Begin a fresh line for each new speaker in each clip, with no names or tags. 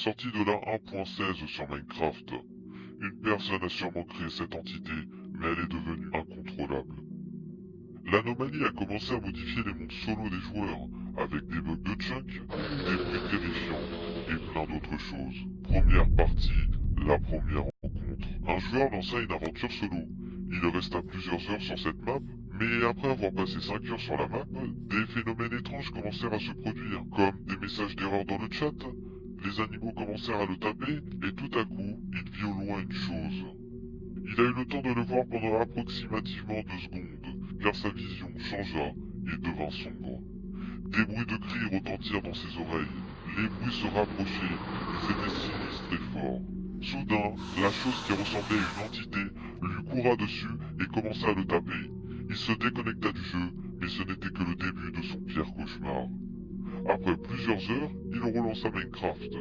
sortie de la 1.16 sur Minecraft. Une personne a sûrement créé cette entité, mais elle est devenue incontrôlable. L'anomalie a commencé à modifier les mondes solo des joueurs, avec des bugs de chunk, des bruits terrifiants et plein d'autres choses. Première partie, la première rencontre. Un joueur lança une aventure solo. Il resta plusieurs heures sur cette map, mais après avoir passé 5 heures sur la map, des phénomènes étranges commencèrent à se produire, comme des messages d'erreur dans le chat, les animaux commencèrent à le taper, et tout à coup, il vit au loin une chose. Il a eu le temps de le voir pendant approximativement 2 secondes, car sa vision changea et devint sombre. Des bruits de cris retentirent dans ses oreilles, les bruits se rapprochaient, ils étaient sinistres et forts. Soudain, la chose qui ressemblait à une entité lui coura dessus et commença à le taper. Il se déconnecta du jeu, mais ce n'était que le début de son pire cauchemar. Après plusieurs heures, il relança Minecraft,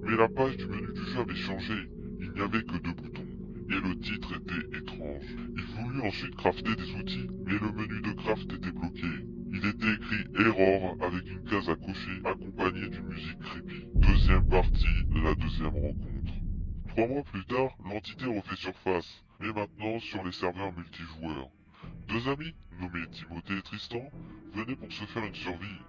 mais la page du menu du jeu avait changé, il n'y avait que 2 boutons, et le titre était étrange. Il voulut ensuite crafter des outils, mais le menu de craft était bloqué. Il était écrit Error avec une case à cocher accompagnée d'une musique creepy. Deuxième partie, la deuxième rencontre. 3 mois plus tard, l'entité refait surface, mais maintenant sur les serveurs multijoueurs. 2 amis, nommés Timothée et Tristan, venaient pour se faire une survie.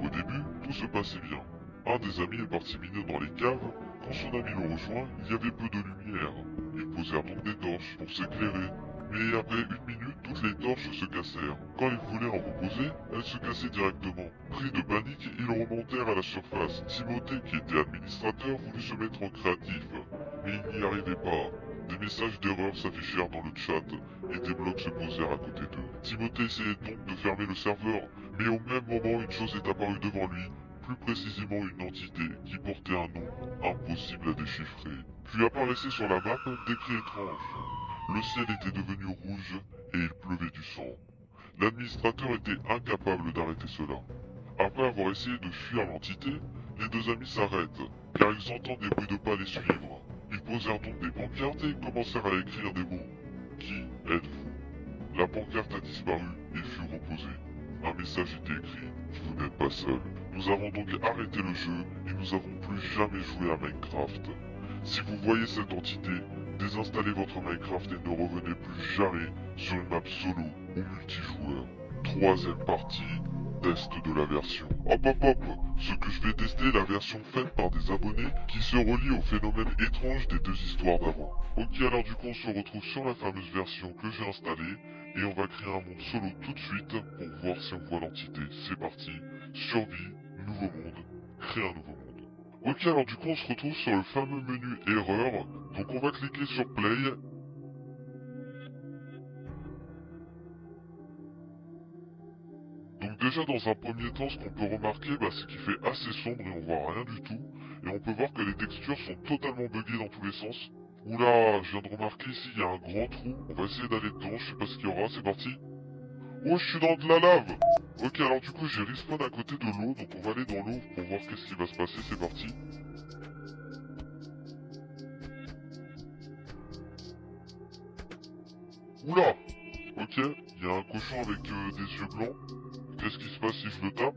Au début, tout se passait bien. Un des amis est parti miner dans les caves. Quand son ami le rejoint, il y avait peu de lumière. Ils posèrent donc des torches pour s'éclairer. Mais après 1 minute, toutes les torches se cassèrent. Quand ils voulaient en reposer, elles se cassaient directement. Pris de panique, ils remontèrent à la surface. Timothée, qui était administrateur, voulut se mettre en créatif. Mais il n'y arrivait pas. Des messages d'erreur s'affichèrent dans le chat et des blocs se posèrent à côté d'eux. Timothée essayait donc de fermer le serveur, mais au même moment une chose est apparue devant lui, plus précisément une entité qui portait un nom impossible à déchiffrer. Puis apparaissait sur la map des cris étranges. Le ciel était devenu rouge et il pleuvait du sang. L'administrateur était incapable d'arrêter cela. Après avoir essayé de fuir l'entité, les 2 amis s'arrêtent, car ils entendent des bruits de pas les suivre. Ils posèrent donc des pancartes et commencèrent à écrire des mots. Qui êtes-vous? La pancarte a disparu et fut reposée. Un message était écrit. Vous n'êtes pas seul. Nous avons donc arrêté le jeu et nous n'avons plus jamais joué à Minecraft. Si vous voyez cette entité, désinstallez votre Minecraft et ne revenez plus jamais sur une map solo ou multijoueur. Troisième partie, test de la version. Hop hop hop, ce que je vais tester est la version faite par des abonnés qui se relient au phénomène étrange des 2 histoires d'avant. Ok, alors du coup on se retrouve sur la fameuse version que j'ai installée et on va créer un monde solo tout de suite pour voir si on voit l'entité. C'est parti, survie, nouveau monde, créer un nouveau monde. Ok, alors du coup on se retrouve sur le fameux menu erreur, donc on va cliquer sur play. Donc déjà dans un premier temps, ce qu'on peut remarquer, c'est qu'il fait assez sombre et on voit rien du tout. Et on peut voir que les textures sont totalement buggées dans tous les sens. Oula, je viens de remarquer ici, il y a un grand trou. On va essayer d'aller dedans, je sais pas ce qu'il y aura, c'est parti. Oh, je suis dans de la lave. Ok, alors du coup j'ai respawn à côté de l'eau, donc on va aller dans l'eau pour voir qu'est-ce qui va se passer, c'est parti. Oula. Ok, il y a un cochon avec des yeux blancs. Qu'est-ce qui se passe si je le tape?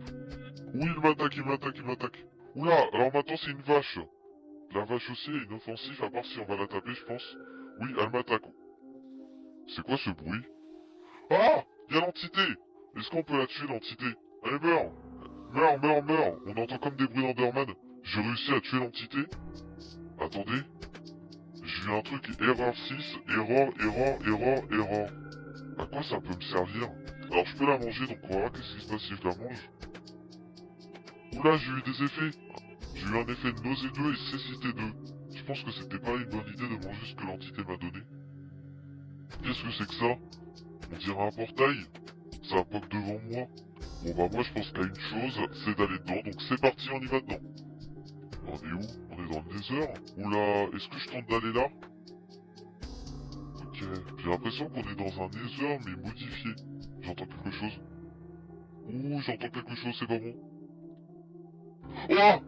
Oui, il m'attaque, il m'attaque, il m'attaque. Oula, alors maintenant c'est une vache. La vache aussi est inoffensive à part si on va la taper, je pense. Oui, elle m'attaque. C'est quoi ce bruit? Ah! Il y a l'entité! Est-ce qu'on peut la tuer, l'entité? Allez, meurs! Meurs, meurs, meurs! On entend comme des bruits d'Enderman. J'ai réussi à tuer l'entité? Attendez. J'ai eu un truc, erreur 6, erreur. À quoi ça peut me servir? Alors je peux la manger, donc on va voir qu'est-ce qui se passe si je la mange. Oula, j'ai eu des effets. J'ai eu un effet de nausée 2 et cécité 2. Je pense que c'était pas une bonne idée de manger ce que l'entité m'a donné. Qu'est-ce que c'est que ça? On dirait un portail. Ça pop devant moi. Bon moi je pense qu'à une chose, c'est d'aller dedans, donc c'est parti, on y va dedans. On est où? On est dans le Nether? Oula, est-ce que je tente d'aller là? Ok, j'ai l'impression qu'on est dans un Nether mais modifié. J'entends quelque chose. Ouh, j'entends quelque chose, c'est pas bon. Oh!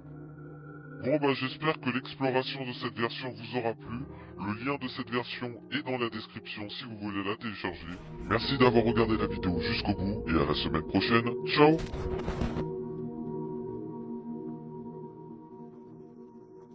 Bon j'espère que l'exploration de cette version vous aura plu. Le lien de cette version est dans la description si vous voulez la télécharger. Merci d'avoir regardé la vidéo jusqu'au bout et à la semaine prochaine. Ciao!